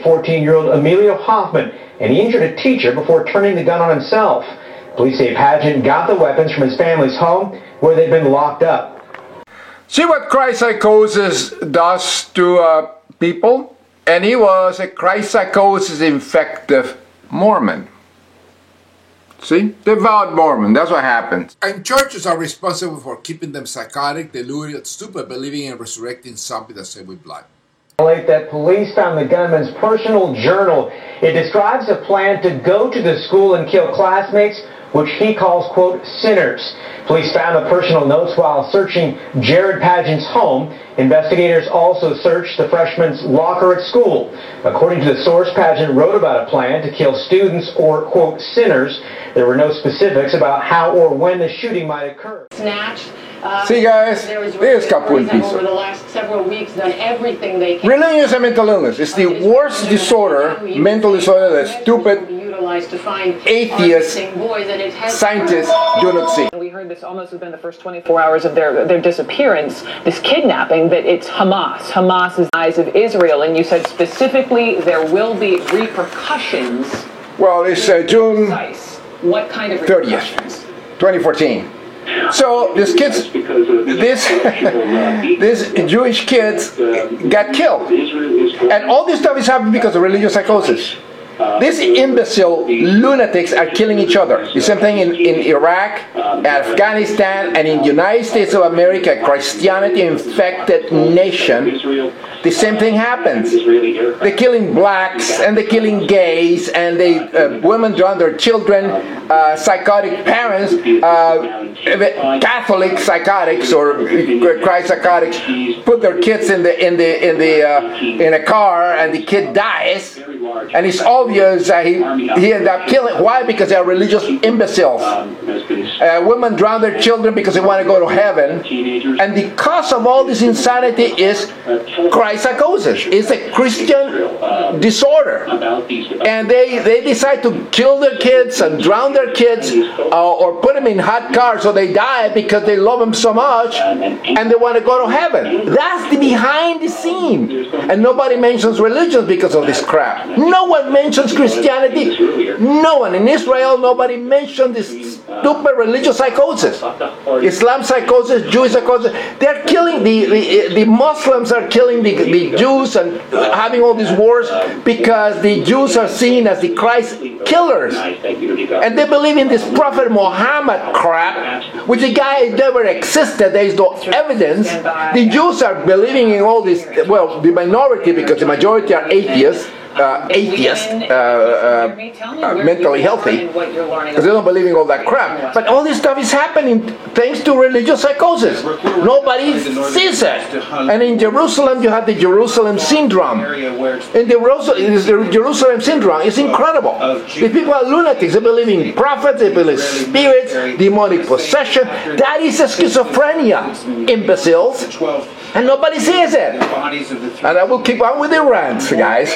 14-year-old Emilio Hoffman, and he injured a teacher before turning the gun on himself. Police say Padgett got the weapons from his family's home, where they'd been locked up. See what Christ psychosis does to people? And he was a Christ psychosis infected Mormon. See? Devout Mormon. That's what happens. And churches are responsible for keeping them psychotic, deluded, stupid, believing in resurrecting something that's saved with blood. That police found the gunman's personal journal. It describes a plan to go to the school and kill classmates, which he calls, quote, sinners. Police found the personal notes while searching Jared Padgett's home. Investigators also searched the freshman's locker at school. According to the source, Padgett wrote about a plan to kill students or, quote, sinners. There were no specifics about how or when the shooting might occur. Snatched. See guys, there's Capul Piso. Over the last several weeks, done everything they can. Religion and mental illness is the worst disorder, mental disorder that stupid atheist scientists do not see. We heard this almost within the first 24 hours of their disappearance, this kidnapping, that it's Hamas. Hamas is the eyes of Israel, and you said specifically there will be repercussions. Well, it's June what kind of 30th, 2014. So these kids, these Jewish kids got killed. And all this stuff is happening because of religious psychosis. These imbecile lunatics are killing each other. The same thing in Iraq, Afghanistan, and in the United States of America, Christianity-infected nation. The same thing happens. They're killing blacks, and they're killing gays, and women drown their children, psychotic parents, Catholic psychotics or Christ psychotics put their kids in a car, and the kid dies. And it's obvious that he ended up killing. Why? Because they're religious imbeciles. Women drown their children because they want to go to heaven. And the cause of all this insanity is Christ psychosis. It's a Christian disorder. And they decide to kill their kids and drown their kids or put them in hot cars so they die because they love them so much and they want to go to heaven. That's the behind the scene. And nobody mentions religions because of this crap. No one mentions Christianity. No one. In Israel, nobody mentioned this stupid religious psychosis. Islam psychosis, Jewish psychosis. They're killing, the Muslims are killing the Jews and having all these wars because the Jews are seen as the Christ killers. And they believe in this Prophet Muhammad crap, which the guy never existed. There is no evidence. The Jews are believing in all this, well, the minority, because the majority are atheists. Mentally healthy, because they don't believe in all that crap. But all this stuff is happening thanks to religious psychosis. Nobody sees it. And in Jerusalem, you have the Jerusalem syndrome. In the Jerusalem syndrome, it's incredible. The people are lunatics. They believe in prophets, they believe in spirits, demonic possession. That is schizophrenia, imbeciles. And nobody sees it. And I will keep on with the rants, guys.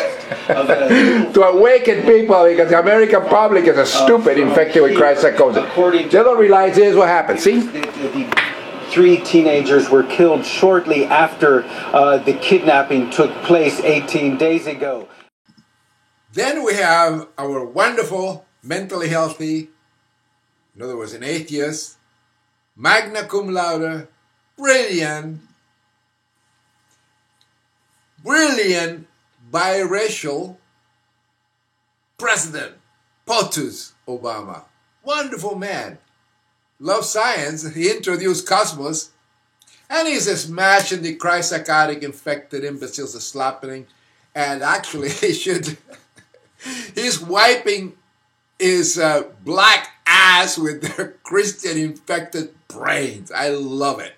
To awaken people, because the American public is a stupid infected with Christ psychosis. They don't realize this is what happened. See? 3 teenagers were killed shortly after the kidnapping took place 18 days ago. Then we have our wonderful, mentally healthy, in other words, an atheist, magna cum laude, brilliant, biracial President POTUS Obama. Wonderful man. Loves science. He introduced Cosmos. And he's smashing the Christ psychotic infected imbeciles are slapping. And actually he should he's wiping his black ass with their Christian infected brains. I love it.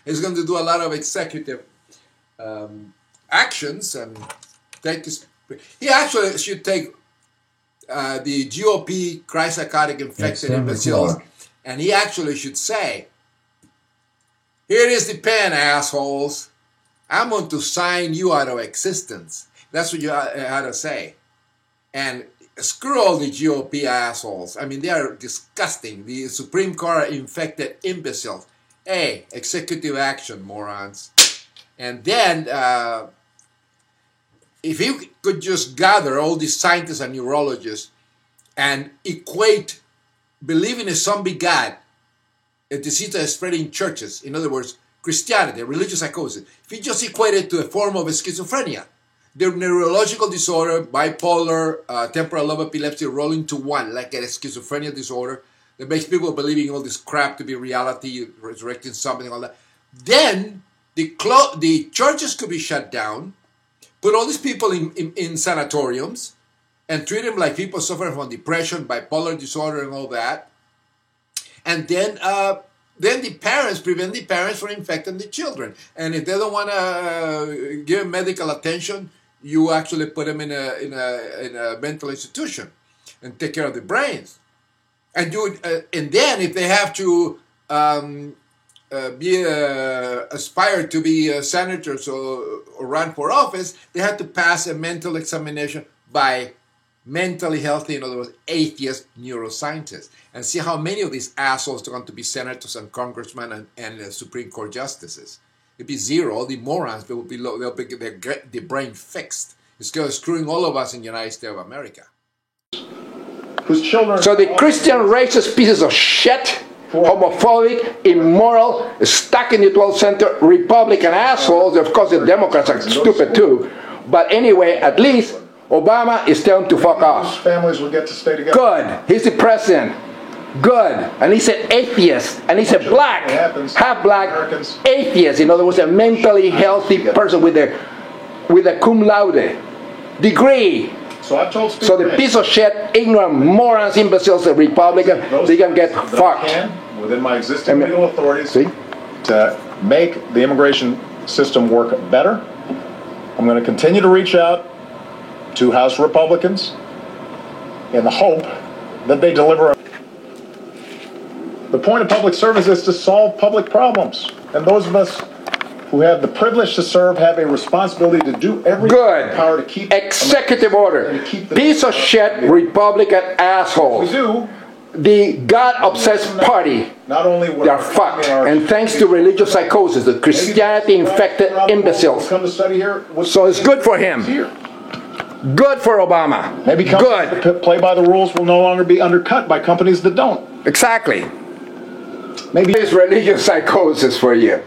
He's going to do a lot of executive actions and take this. He actually should take the GOP Christ psychotic infected imbeciles, and he actually should say, "Here is the pen, assholes. I'm going to sign you out of existence." That's what you had to say. And screw all the GOP assholes. I mean, they are disgusting. The Supreme Court infected imbeciles. Hey, executive action, morons. And then if you could just gather all these scientists and neurologists and equate believing in a zombie God, a disease that is spreading in churches, in other words, Christianity, religious psychosis, if you just equate it to a form of schizophrenia, the neurological disorder, bipolar, temporal lobe epilepsy roll into one, like a schizophrenia disorder that makes people believing all this crap to be reality, resurrecting something, all that. Then the churches could be shut down, put all these people in sanatoriums, and treat them like people suffering from depression, bipolar disorder, and all that. And then the parents prevent the parents from infecting the children. And if they don't want to give medical attention, you actually put them in a mental institution and take care of the brains. And then if they have to aspire to be senators or run for office, they have to pass a mental examination by mentally healthy, in other words, atheist neuroscientists, and see how many of these assholes are going to be senators and congressmen and Supreme Court justices. It'd be zero. All the morons, they'll get their brain fixed. It's screwing all of us in the United States of America. Whose children. So the Christian racist pieces of shit, homophobic, immoral, stuck in the 12th century, Republican assholes. Of course, the Democrats are stupid too. But anyway, at least Obama is telling them to fuck off. Families will get to stay together. Good. He's the president. Good. And he's an atheist. And he's a black, half black atheist. In other words, a mentally healthy person with a cum laude degree. So I've told So the piece of shit, ignorant morons, imbeciles, the Republican, they can get fucked. Within my existing legal authorities to make the immigration system work better. I'm going to continue to reach out to House Republicans in the hope that they deliver. The point of public service is to solve public problems. And those of us who have the privilege to serve have a responsibility to do everything in our power to keep executive order. Piece of shit Republican assholes. We do. The God-obsessed party, not only they are fucked. And thanks to religious psychosis, the Christianity-infected imbeciles. So it's good for him. Good for Obama. Maybe companies that play by the rules will no longer be undercut by companies that don't. Exactly. Maybe it's religious psychosis for you.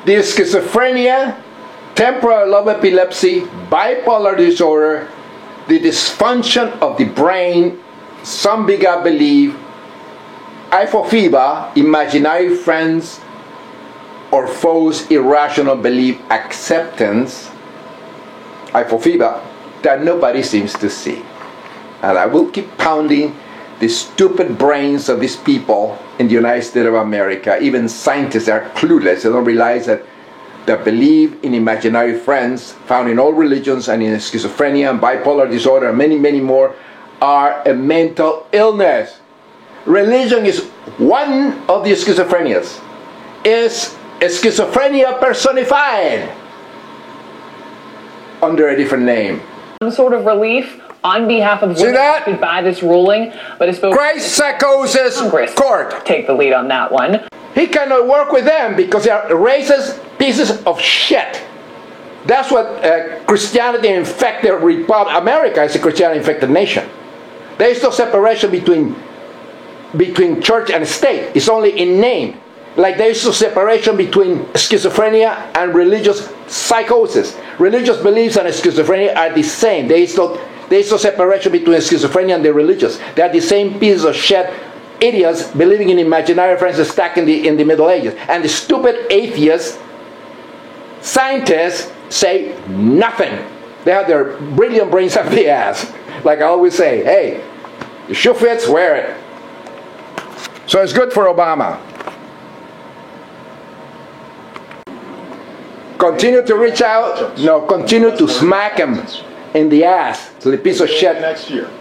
The schizophrenia, temporal lobe epilepsy, bipolar disorder, the dysfunction of the brain, some bigot believe, apophiba, imaginary friends or foes, irrational belief, acceptance, apophiba, that nobody seems to see. And I will keep pounding the stupid brains of these people in the United States of America. Even scientists are clueless. They don't realize that they believe in imaginary friends found in all religions and in schizophrenia and bipolar disorder and many, many more are a mental illness. Religion is one of the schizophrenias. Is a schizophrenia personified under a different name. Some sort of relief on behalf of women affected by this ruling, but it's Christ psychosis court. Take the lead on that one. He cannot work with them because they are racist pieces of shit. That's what Christianity infected America is a Christianity infected nation. There is no separation between church and state. It's only in name. Like there is no separation between schizophrenia and religious psychosis. Religious beliefs and schizophrenia are the same. There is no separation between schizophrenia and the religious. They are the same pieces of shit, idiots believing in imaginary friends stuck in the Middle Ages. And the stupid atheists, scientists say nothing. They have their brilliant brains up the ass. Like I always say, hey, the shoe fits, wear it. So it's good for Obama. Continue to reach out. No, continue to smack him in the ass. So the piece of shit,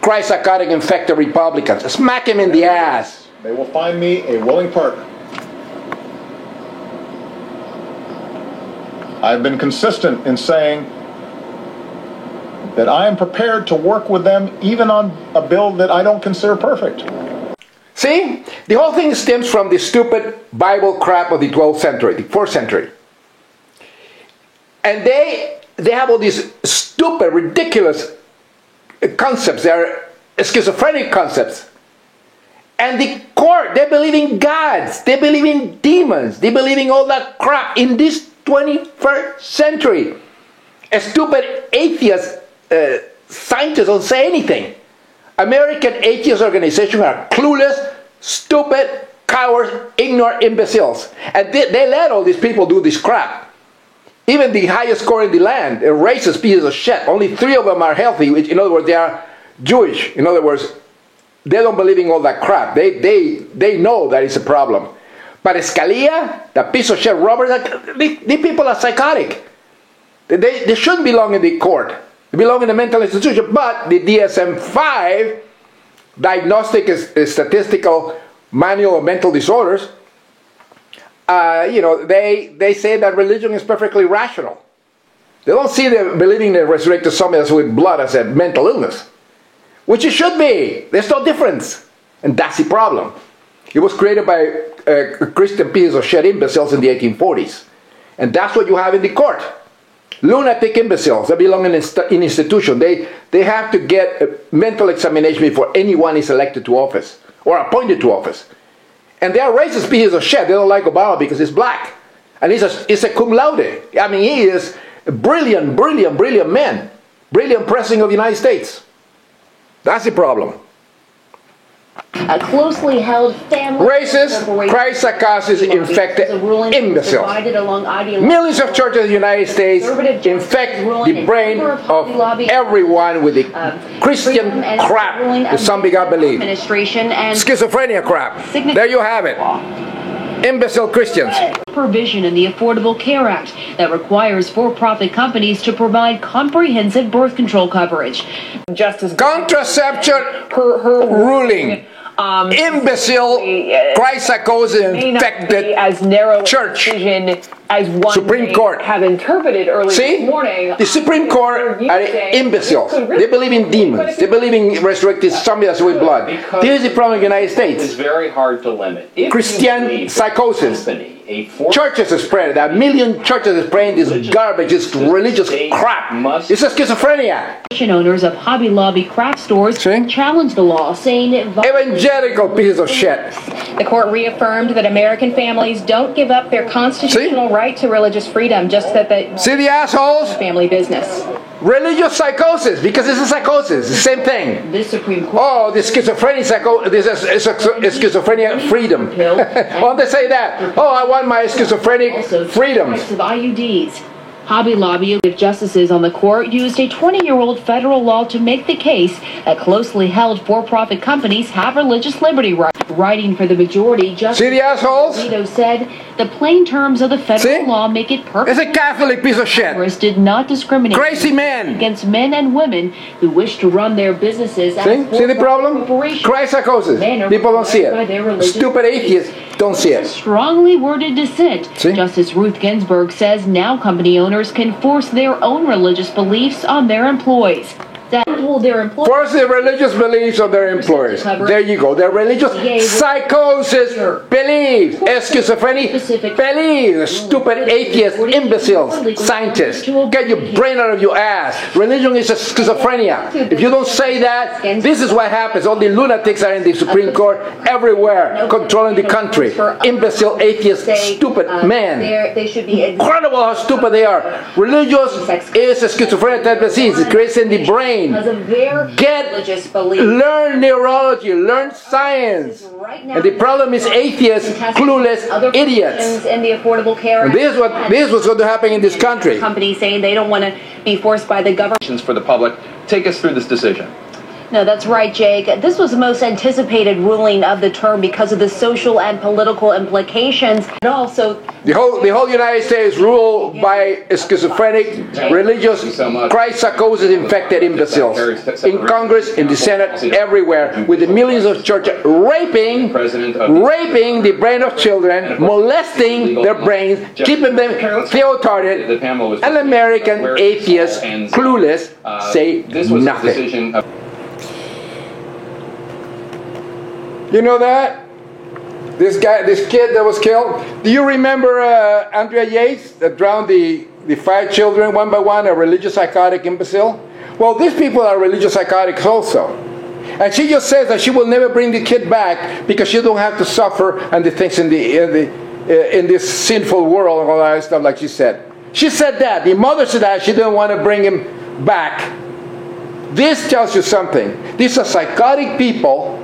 Christ psychotic infected Republicans. Smack him in the ass. They will find me a willing partner. I've been consistent in saying that I am prepared to work with them even on a bill that I don't consider perfect. See? The whole thing stems from the stupid Bible crap of the 12th century, the 4th century. And they they have all these stupid, ridiculous concepts. They're schizophrenic concepts. And the court, they believe in gods, they believe in demons, they believe in all that crap in this 21st century. A stupid atheist scientists don't say anything. American atheist organizations are clueless, stupid, cowards, ignorant imbeciles. And they let all these people do this crap. Even the highest score in the land, a racist pieces of shit. Only 3 of them are healthy. In other words, they are Jewish. In other words, they don't believe in all that crap. They know that it's a problem. But Scalia, the piece of shit Robert, these people are psychotic. They shouldn't belong in the court. They belong in a mental institution. But the DSM-5, Diagnostic and Statistical Manual of Mental Disorders, you know, they say that religion is perfectly rational. They don't see the believing in the resurrected zombies with blood as a mental illness. Which it should be. There's no difference. And that's the problem. It was created by Christian pieces of shit imbeciles in the 1840s. And that's what you have in the court. Lunatic imbeciles. They belong in institution. They have to get a mental examination before anyone is elected to office or appointed to office. And they are racist pieces of shit. They don't like Obama because he's black. And he's a cum laude. I mean, he is a brilliant, brilliant, brilliant man. Brilliant president of the United States. That's the problem. A closely held family racist, Christ psychosis infected imbeciles. Millions of churches in the United States infect the brain of everyone with the Christian crap that some begun believe. Schizophrenia crap. There you have it. Imbecile Christians. Provision in the Affordable Care Act that requires for-profit companies to provide comprehensive birth control coverage. Justice contraception ruling. Imbecile, Christ psychosis infected as narrow church. As one Supreme Court have interpreted early this morning. The Supreme Court are imbeciles. They believe in demons. They believe in resurrected zombies with blood. This is the problem in the United States. It's very hard to limit. Christian psychosis. Churches are spread. A million churches are praying this garbage, this religious crap. It's a schizophrenia. Owners of Hobby Lobby craft stores challenged the law, saying evangelical pieces of shit. The court reaffirmed that American families don't give up their constitutional right to religious freedom, just that they see the assholes? Family business. Religious psychosis, because it's a psychosis, the same thing. This Supreme Court. Oh, the schizophrenia this is schizophrenia freedom. Why don't they say that? Oh, I want my schizophrenic freedom. Of IUDs. Hobby Lobby justices on the court used a 20-year-old federal law to make the case that closely held for-profit companies have religious liberty rights. Writing for the majority, Justice Alito said the plain terms of the federal law make it perfect. It's a Catholic piece of shit. Congress did not discriminate crazy man against men and women who wish to run their businesses. See the problem? Christ psychosis. People don't see it. Stupid atheists don't see it. Strongly worded dissent. Justice Ruth Ginsburg says now company owners can force their own religious beliefs on their employees. Force the religious beliefs of their employers. There you go. Their religious psychosis believes. Schizophrenia believes. Stupid atheists, imbeciles, scientists. Get your brain out of your ass. Religion is a schizophrenia. If you don't say that, this is what happens. All the lunatics are in the Supreme Court everywhere, controlling the country. Imbecile, atheist, stupid men. Incredible how stupid they are. Religious is a schizophrenia type disease. It creates in the brain. Learn neurology, learn science. And the problem is atheists, clueless idiots. In the Affordable Care Act. And this was going to happen in this country. Companies saying they don't want to be forced by the government. For the public, take us through this decision. No, that's right, Jake. This was the most anticipated ruling of the term because of the social and political implications. And also, the whole United States ruled by schizophrenic, religious, Christ psychosis infected imbeciles. In Congress, in the Senate, everywhere, with the millions of churches raping the brain of children, molesting their brains, keeping them theotarded, and American atheists, clueless, say nothing. You know that? This kid that was killed? Do you remember Andrea Yates that drowned the the 5 children, one by one, a religious psychotic imbecile? Well, these people are religious psychotics also. And she just says that she will never bring the kid back because she don't have to suffer and the things in this sinful world and all that stuff, like she said. She said that. The mother said that she didn't want to bring him back. This tells you something. These are psychotic people,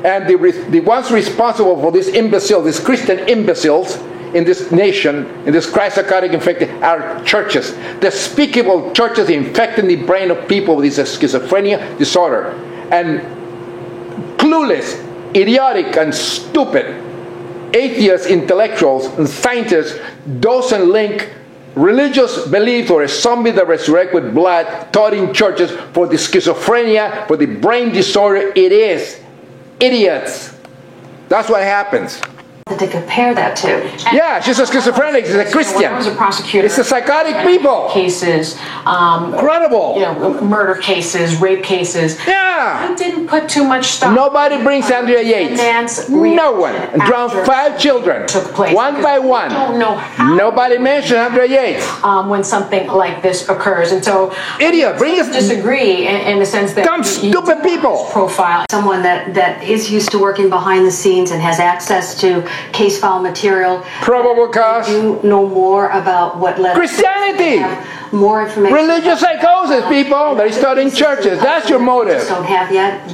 and the ones responsible for this imbecile, these Christian imbeciles in this nation, in this Christ psychotic infected, are churches. Despicable churches infecting the brain of people with this schizophrenia disorder. And clueless, idiotic, and stupid atheist intellectuals and scientists doesn't link religious belief or a zombie that resurrects with blood taught in churches for the schizophrenia, for the brain disorder. It is idiots. That's what happens. To compare that to. Yeah, she's a schizophrenic. She's a Christian. When I was a prosecutor, it's the psychotic people. Cases, incredible. You know, murder cases, rape cases. Yeah. I didn't put too much stuff. Nobody brings Andrea Yates. No one. Drowned 5 children. Took place one by one. Don't know how. Nobody mentioned Andrea Yates. When something like this occurs, and so idiot. Bring us. Disagree in the sense that dumb, stupid people. Profile someone that is used to working behind the scenes and has access to case file material. Probable cause. You know more about what led Christianity. More information. Religious psychosis, people. They start in churches. That's your motive. Don't have yet.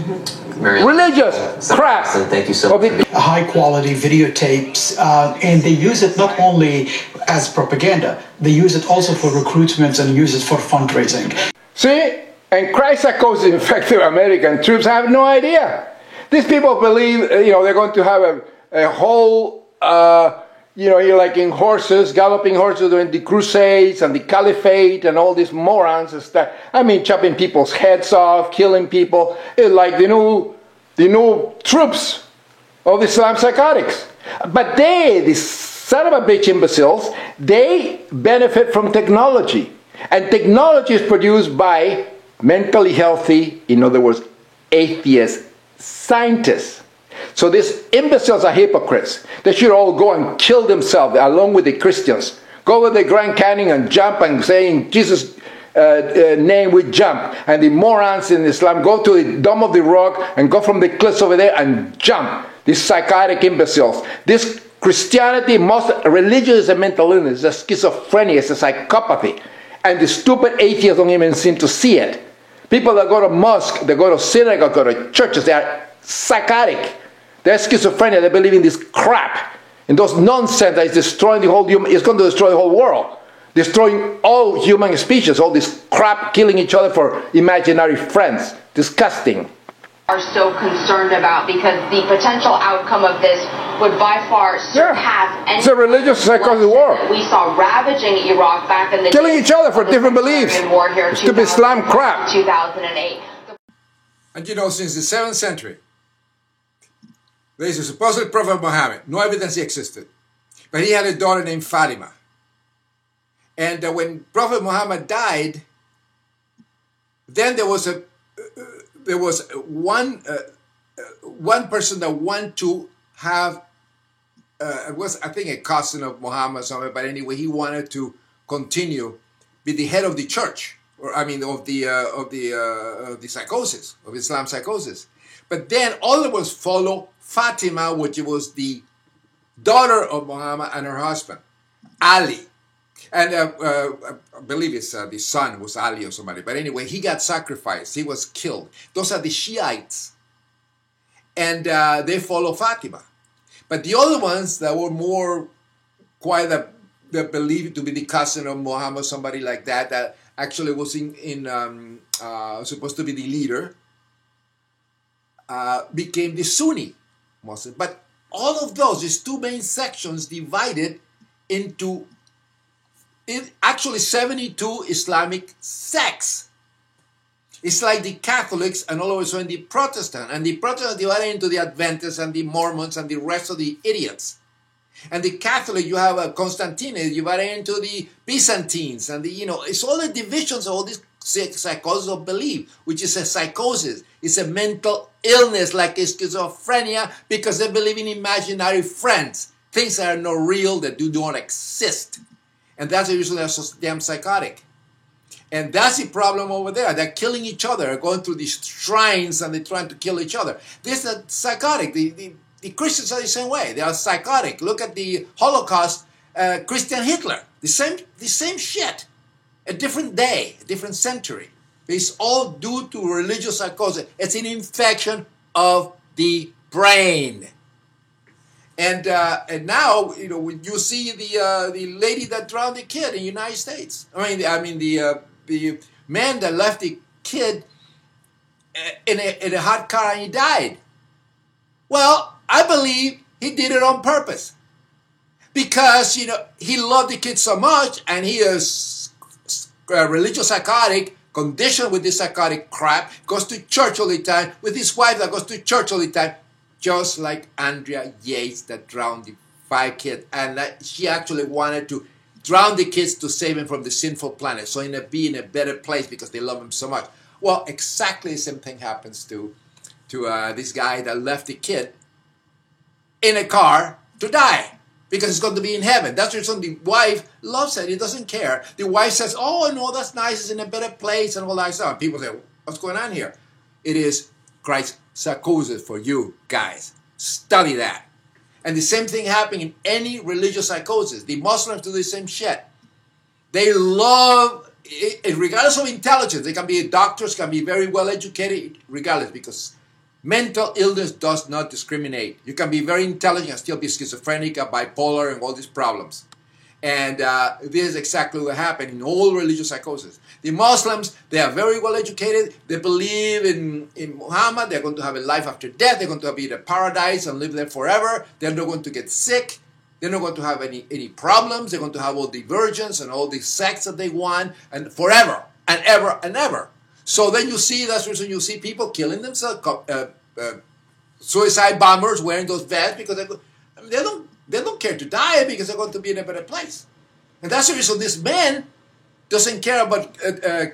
Religious crap. Thank you so much. High quality videotapes, and they use it not only as propaganda, they use it also for recruitment and use it for fundraising. See? And Christ psychosis infected American troops have no idea. These people believe, they're going to have a whole, you're like in horses, galloping horses during the Crusades and the Caliphate and all these morons and stuff. I mean, chopping people's heads off, killing people. It's like the new troops of the Islam psychotics. But the son of a bitch imbeciles, they benefit from technology. And technology is produced by mentally healthy, in other words, atheist scientists. So these imbeciles are hypocrites. They should all go and kill themselves along with the Christians. Go to the Grand Canyon and jump and say in Jesus' name we jump. And the morons in Islam go to the Dome of the Rock and go from the cliffs over there and jump. These psychotic imbeciles. This Christianity, most religious is a mental illness, it's a schizophrenia, it's a psychopathy. And the stupid atheists don't even seem to see it. People that go to mosque, they go to synagogue, go to churches, they are psychotic. They're schizophrenia. They believe in this crap, in those nonsense that is destroying the whole it's going to destroy the whole world, destroying all human species. All this crap, killing each other for imaginary friends. Disgusting. Are so concerned about because the potential outcome of this would by far surpass any. It's a religious psychosis war. We saw ravaging Iraq back in the killing each other for different beliefs. Stupid Islam crap. 2008. And since the 7th century. There is a supposed Prophet Muhammad. No evidence he existed. But he had a daughter named Fatima. And when Prophet Muhammad died, then there was one person that wanted to have, it was I think a cousin of Muhammad, but anyway, he wanted to continue be the head of the church, or I mean of the psychosis, of Islam psychosis. But then all of us follow Fatima, which was the daughter of Muhammad and her husband, Ali. And I believe it's the son was Ali or somebody. But anyway, he got sacrificed. He was killed. Those are the Shiites. And they follow Fatima. But the other ones that were more quiet, that believed to be the cousin of Muhammad, somebody like that, that actually was supposed to be the leader, became the Sunni Muslim. But all of these 2 main sections divided into actually 72 Islamic sects. It's like the Catholics and all of a sudden the Protestant. And the Protestants divided into the Adventists and the Mormons and the rest of the idiots. And the Catholic, you have Constantine, divided into the Byzantines. And it's all the divisions of all these psychosis of belief, which is a psychosis. It's a mental illness like schizophrenia because they believe in imaginary friends. Things that are not real, that do not exist. And that's the reason they're so damn psychotic. And that's the problem over there. They're killing each other, going through these shrines, and they're trying to kill each other. This is psychotic. The Christians are the same way. They are psychotic. Look at the Holocaust, Christian Hitler. The same shit. A different day, a different century. It's all due to religious psychosis. It's an infection of the brain. And now, when you see the lady that drowned the kid in the United States. I mean the man that left the kid in a hot car and he died. Well, I believe he did it on purpose. Because, he loved the kid so much, and he is religious psychotic, conditioned with this psychotic crap, goes to church all the time, with his wife that goes to church all the time, just like Andrea Yates that drowned the 5 kids. And she actually wanted to drown the kids to save him from the sinful planet, so be in a better place because they love him so much. Well, exactly the same thing happens to this guy that left the kid in a car to die, because he's going to be in heaven. That's the reason the wife loves it. He doesn't care. The wife says, oh, no, that's nice. It's in a better place and all that stuff. And people say, what's going on here? It is Christ's psychosis for you guys. Study that. And the same thing happening in any religious psychosis. The Muslims do the same shit. They love, regardless of intelligence, they can be doctors, can be very well educated, regardless, because mental illness does not discriminate. You can be very intelligent and still be schizophrenic, bipolar, and all these problems. And this is exactly what happened in all religious psychosis. The Muslims, they are very well educated. They believe in Muhammad. They're going to have a life after death. They're going to be in a paradise and live there forever. They're not going to get sick. They're not going to have any problems. They're going to have all the virgins and all the sex that they want, and forever and ever and ever. So then you see, that's the reason you see people killing themselves, suicide bombers wearing those vests, because they don't care to die because they're going to be in a better place. And that's the reason this man doesn't care about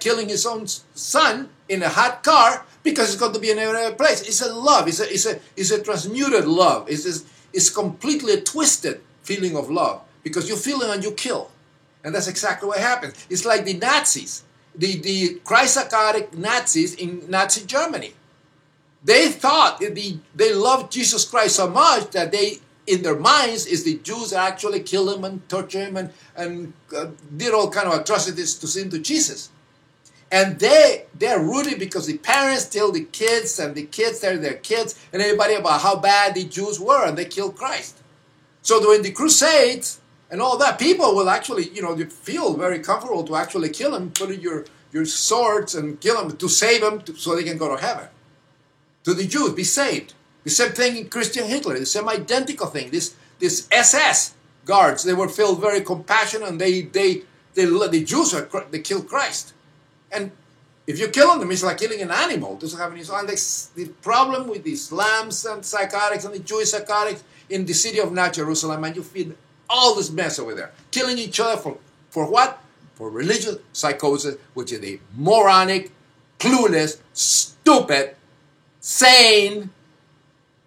killing his own son in a hot car, because it's going to be in a better place. It's a love. It's a transmuted love. It's completely a twisted feeling of love, because you feel it and you kill. And that's exactly what happens. It's like the Nazis, the Christ-psychotic Nazis in Nazi Germany. They thought they loved Jesus Christ so much that they, in their minds, is the Jews that actually kill him and torture him and did all kind of atrocities to sin to Jesus. And they're rooted because the parents tell the kids, and the kids tell their kids and everybody about how bad the Jews were, and they killed Christ. So during the Crusades and all that, people will actually, they feel very comfortable to actually kill him, put in your swords and kill him to save them so they can go to heaven. To the Jews, be saved. The same thing in Christian Hitler, the same identical thing. This SS guards, they were filled very compassionate, and the Jews they killed Christ. And if you kill them, it's like killing an animal. It doesn't have any. And the problem with the Islams and psychotics and the Jewish psychotics in the city of North Jerusalem, and you feel all this mess over there, killing each other for what? For religious psychosis, which is a moronic, clueless, stupid, sane,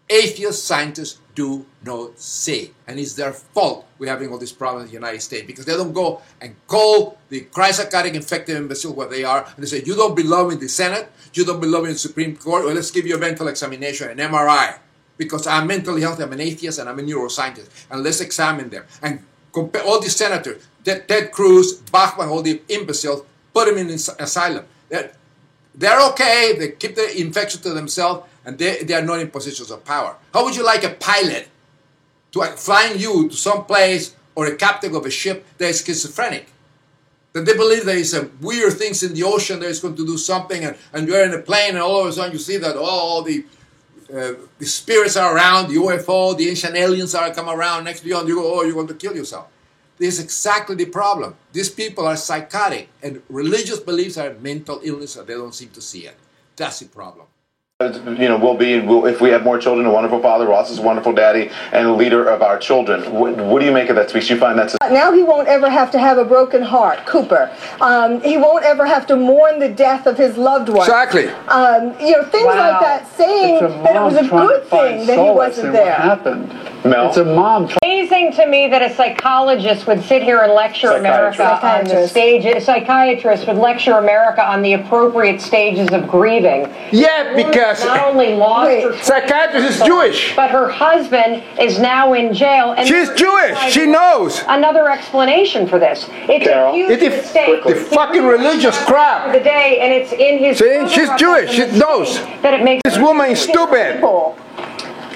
atheist scientists do not see. And it's their fault we're having all these problems in the United States, because they don't go and call the Christ-psychotic infected imbecile what they are, and they say, you don't belong in the Senate, you don't belong in the Supreme Court, well, let's give you a mental examination, an MRI, because I'm mentally healthy, I'm an atheist, and I'm a neuroscientist, and let's examine them. And compare all these senators, Ted Cruz, Bachmann, all the imbeciles, put them in asylum. They're okay, they keep the infection to themselves, and they are not in positions of power. How would you like a pilot to flying you to some place, or a captain of a ship that is schizophrenic? That they believe there is some weird things in the ocean that is going to do something, and you're in a plane, and all of a sudden you see that all the spirits are around, the UFO, the ancient aliens are come around next to you, and you go, oh, you're going to kill yourself. This is exactly the problem. These people are psychotic, and religious beliefs are mental illness, and they don't seem to see it. That's the problem. If we have more children, a wonderful father, Ross is a wonderful daddy, and a leader of our children. What do you make of that speech? You find that's now he won't ever have to have a broken heart, Cooper. He won't ever have to mourn the death of his loved one. Exactly. Things like that, saying that it was a good thing that he wasn't there. What happened? Mel? It's a mom. Amazing to me that a psychologist would sit here and lecture America on the stage. A psychiatrist would lecture America on the appropriate stages of grieving. Yeah, because not only lost her psychiatrist is Jewish, but her husband is now in jail. And she's Jewish. She knows. Another explanation for this. It's a huge mistake. The fucking religious crap. For the day, and it's in his. See, she's Jewish. She knows that it makes this woman is stupid.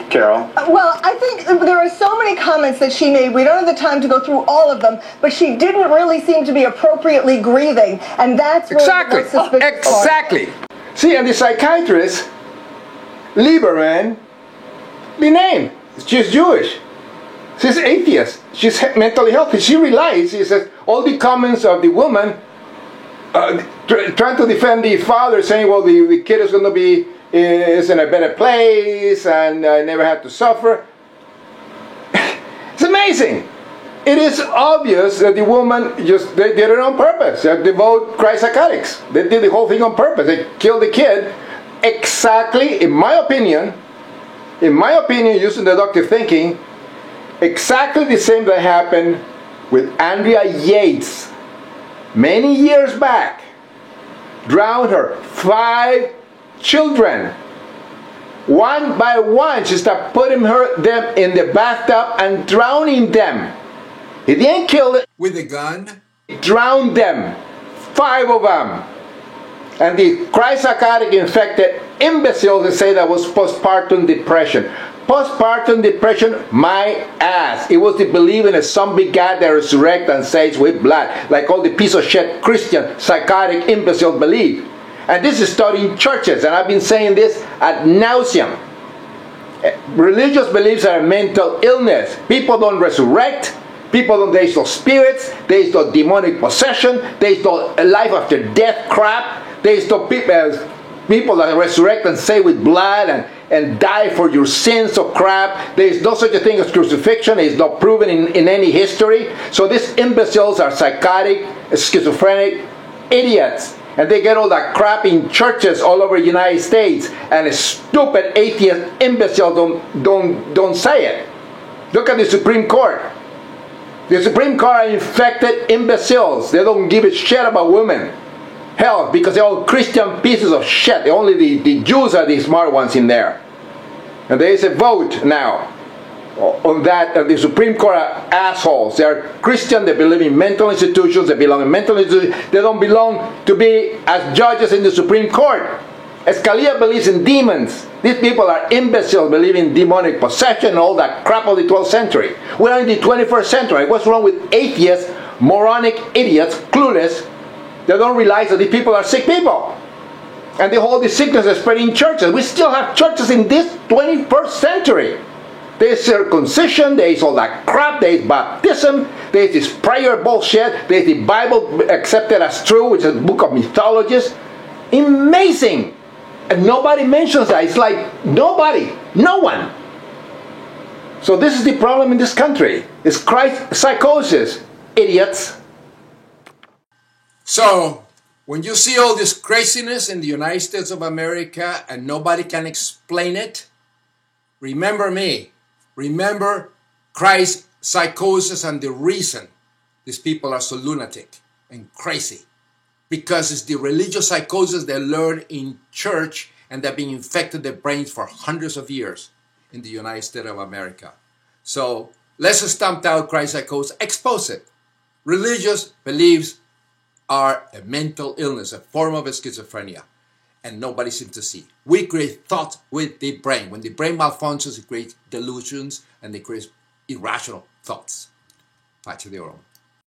Carol? Well, I think there are so many comments that she made. We don't have the time to go through all of them, but she didn't really seem to be appropriately grieving, and that's really exactly. the most suspicious part. Exactly. See, and the psychiatrist, Lieberman, the name, she's Jewish. She's atheist. She's mentally healthy. She realizes that all the comments of the woman trying to defend the father, saying, well, the kid is going to be is in a better place and I never had to suffer. It's amazing. It is obvious that the woman they did it on purpose. They vote Christ psychotics. They did the whole thing on purpose. They killed the kid exactly, in my opinion, using deductive thinking, exactly the same that happened with Andrea Yates many years back. Drowned her 5 children. One by one, she started putting them in the bathtub and drowning them. He didn't kill them. With a gun? He drowned them. 5 of them. And the Christ psychotic infected imbeciles that say that was postpartum depression. Postpartum depression, my ass. It was the belief in a zombie God that resurrects and saves with blood, like all the piece of shit Christian psychotic imbeciles believe. And this is studied in churches, and I've been saying this ad nauseum. Religious beliefs are a mental illness. People don't resurrect. People don't, there is no spirits. There is no demonic possession. There is no life after death crap. There is no people that resurrect and say with blood and die for your sins of crap. There is no such a thing as crucifixion. It is not proven in any history. So these imbeciles are psychotic, schizophrenic idiots. And they get all that crap in churches all over the United States. And a stupid atheist imbecile don't say it. Look at the Supreme Court. The Supreme Court are infected imbeciles. They don't give a shit about women. Hell, because they're all Christian pieces of shit. Only the Jews are the smart ones in there. And there is a vote now on that. The Supreme Court are assholes. They are Christian. They believe in mental institutions. They belong in mental institutions. They don't belong to be as judges in the Supreme Court. Scalia believes in demons. These people are imbeciles, believe in demonic possession and all that crap of the 12th century. We're in the 21st century. What's wrong with atheists, moronic idiots, clueless? They don't realize that these people are sick people. And the whole sickness is spreading in churches. We still have churches in this 21st century. There's circumcision, there's all that crap, there's baptism, there's this prayer bullshit, there's the Bible accepted as true, which is a book of mythologies. Amazing! And nobody mentions that. It's like nobody, no one. So this is the problem in this country. It's Christ psychosis, idiots. So, when you see all this craziness in the United States of America and nobody can explain it, remember me. Remember Christ's psychosis and the reason these people are so lunatic and crazy. Because it's the religious psychosis they learn in church and they've been infected their brains for hundreds of years in the United States of America. So let's stamp out Christ's psychosis, expose it. Religious beliefs are a mental illness, a form of schizophrenia. And nobody seems to see. We create thoughts with the brain. When the brain malfunctions, it creates delusions and it creates irrational thoughts. Pace de oro.